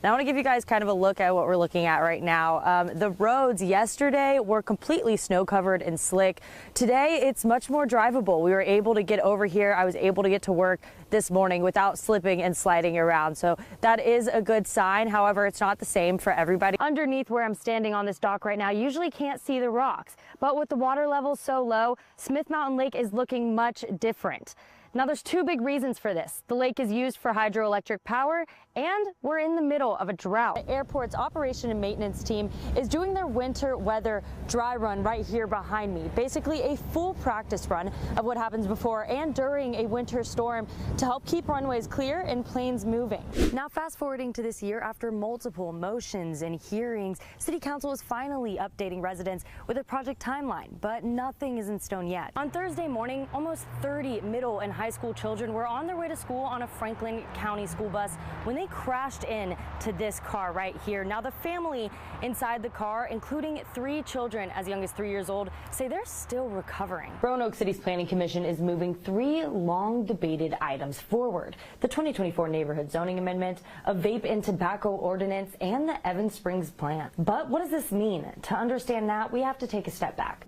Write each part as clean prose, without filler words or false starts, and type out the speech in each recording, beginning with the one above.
Now I want to give you guys kind of a look at what we're looking at right now. The roads yesterday were completely snow covered and slick. Today it's much more drivable. We were able to get over here. I was able to get to work this morning without slipping and sliding around. So that is a good sign. However, it's not the same for everybody. Underneath where I'm standing on this dock right now, you usually can't see the rocks, but with the water level so low, Smith Mountain Lake is looking much different. Now there's two big reasons for this. The lake is used for hydroelectric power and we're in the middle of a drought. The airport's operation and maintenance team is doing their winter weather dry run right here behind me. Basically a full practice run of what happens before and during a winter storm to help keep runways clear and planes moving. Now fast forwarding to this year, after multiple motions and hearings, City Council is finally updating residents with a project timeline, but nothing is in stone yet. On Thursday morning, almost 30 middle and high school children were on their way to school on a Franklin County school bus when they crashed in to this car right here. Now the family inside the car, including 3 children as young as 3 years old, say they're still recovering. Roanoke City's Planning Commission is moving 3 long debated items forward: the 2024 neighborhood zoning amendment, a vape and tobacco ordinance, and the Evans Springs plan. But what does this mean? To understand that, we have to take a step back.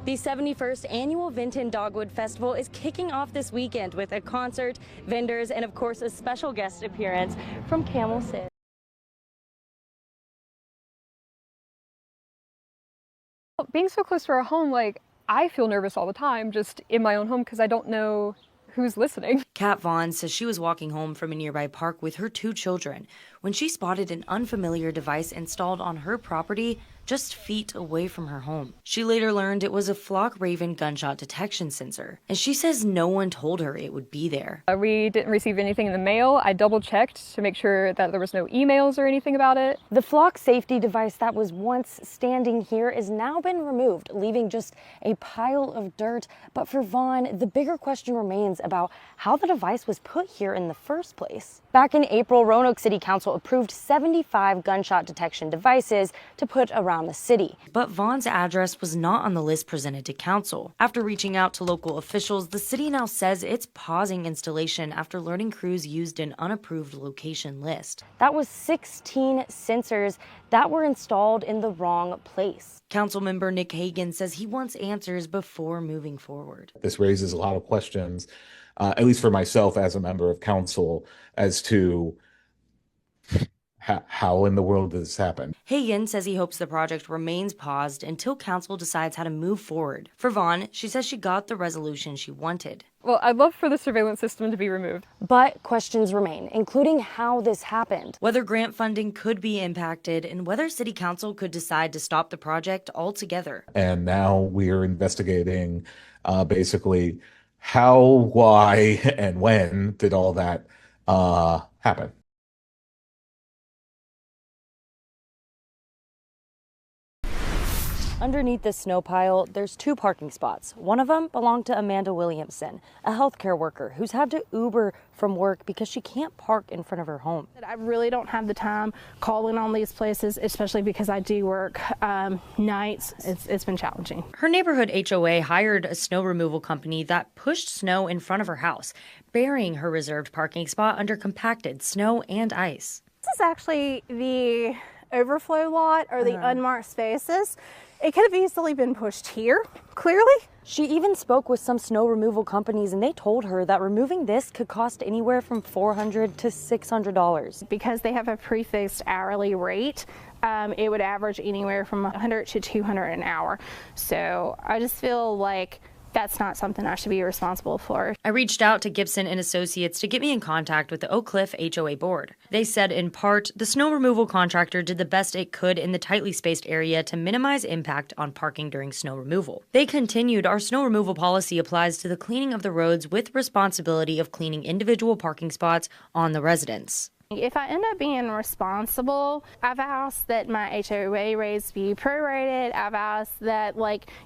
The 71st Annual Vinton Dogwood Festival is kicking off this weekend with a concert, vendors, and of course a special guest appearance from Camel Sid. Being so close to our home, I feel nervous all the time just in my own home because I don't know who's listening. Kat Vaughn says she was walking home from a nearby park with her 2 children when she spotted an unfamiliar device installed on her property just feet away from her home. She later learned it was a Flock Raven gunshot detection sensor, and she says no one told her it would be there. We didn't receive anything in the mail. I double-checked to make sure that there was no emails or anything about it. The Flock safety device that was once standing here has now been removed, leaving just a pile of dirt. But for Vaughn, the bigger question remains about how the device was put here in the first place. Back in April, Roanoke City Council approved 75 gunshot detection devices to put around the city. But Vaughn's address was not on the list presented to council. After reaching out to local officials, the city now says it's pausing installation after learning crews used an unapproved location list. That was 16 sensors that were installed in the wrong place. Council member Nick Hagan says he wants answers before moving forward. This raises a lot of questions, at least for myself as a member of council, as to how in the world did this happen? Hagan says he hopes the project remains paused until council decides how to move forward. For Vaughn, she says she got the resolution she wanted. Well, I'd love for the surveillance system to be removed. But questions remain, including how this happened, whether grant funding could be impacted, and whether city council could decide to stop the project altogether. And now we're investigating basically how, why, and when did all that happen. Underneath this snow pile, there's 2 parking spots. One of them belonged to Amanda Williamson, a healthcare worker who's had to Uber from work because she can't park in front of her home. I really don't have the time calling on these places, especially because I do work nights. It's been challenging. Her neighborhood HOA hired a snow removal company that pushed snow in front of her house, burying her reserved parking spot under compacted snow and ice. This is actually the overflow lot, or the unmarked spaces. It could have easily been pushed here, clearly. She even spoke with some snow removal companies, and they told her that removing this could cost anywhere from $400 to $600. Because they have a prefixed hourly rate, it would average anywhere from $100 to $200 an hour. So I just feel like that's not something I should be responsible for. I reached out to Gibson and Associates to get me in contact with the Oak Cliff HOA board. They said, in part, the snow removal contractor did the best it could in the tightly spaced area to minimize impact on parking during snow removal. They continued, our snow removal policy applies to the cleaning of the roads with responsibility of cleaning individual parking spots on the residents. If I end up being responsible, I've asked that my HOA rates be prorated. I've asked that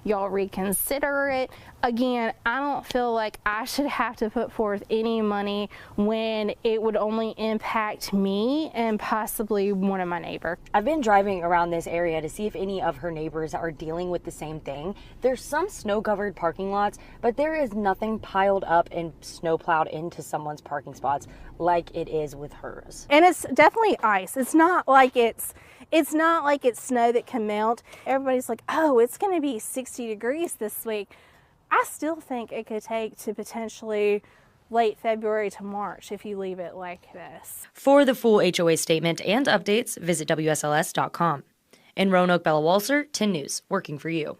y'all reconsider it. Again, I don't feel like I should have to put forth any money when it would only impact me and possibly one of my neighbors. I've been driving around this area to see if any of her neighbors are dealing with the same thing. There's some snow-covered parking lots, but there is nothing piled up and snow plowed into someone's parking spots like it is with hers. And it's definitely ice. It's not like it's snow that can melt. Everybody's like, oh, it's going to be 60 degrees this week. I still think it could take to potentially late February to March if you leave it like this. For the full HOA statement and updates, visit WSLS.com. In Roanoke, Bella Walser, 10 News, working for you.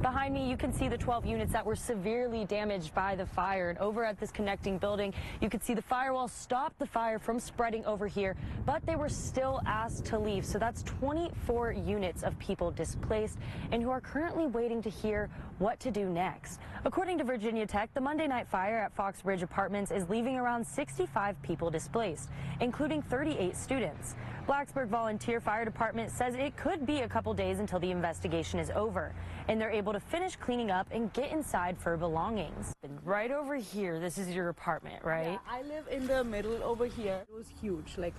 Behind me, you can see the 12 units that were severely damaged by the fire. And over at this connecting building, you can see the firewall stopped the fire from spreading over here, but they were still asked to leave. So that's 24 units of people displaced and who are currently waiting to hear what to do next. According to Virginia Tech, the Monday night fire at Fox Ridge Apartments is leaving around 65 people displaced, including 38 students. Blacksburg Volunteer Fire Department says it could be a couple days until the investigation is over, and they're able to finish cleaning up and get inside for belongings. And right over here, this is your apartment, right? Yeah, I live in the middle over here. It was huge. Like,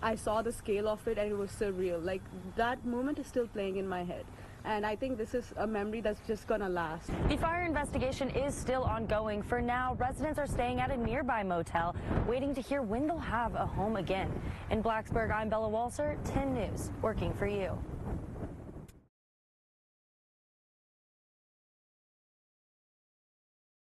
I saw the scale of it and it was surreal. Like, that moment is still playing in my head. And I think this is a memory that's just gonna last. The fire investigation is still ongoing. For now, residents are staying at a nearby motel, waiting to hear when they'll have a home again. In Blacksburg, I'm Bella Walser, 10 News, working for you.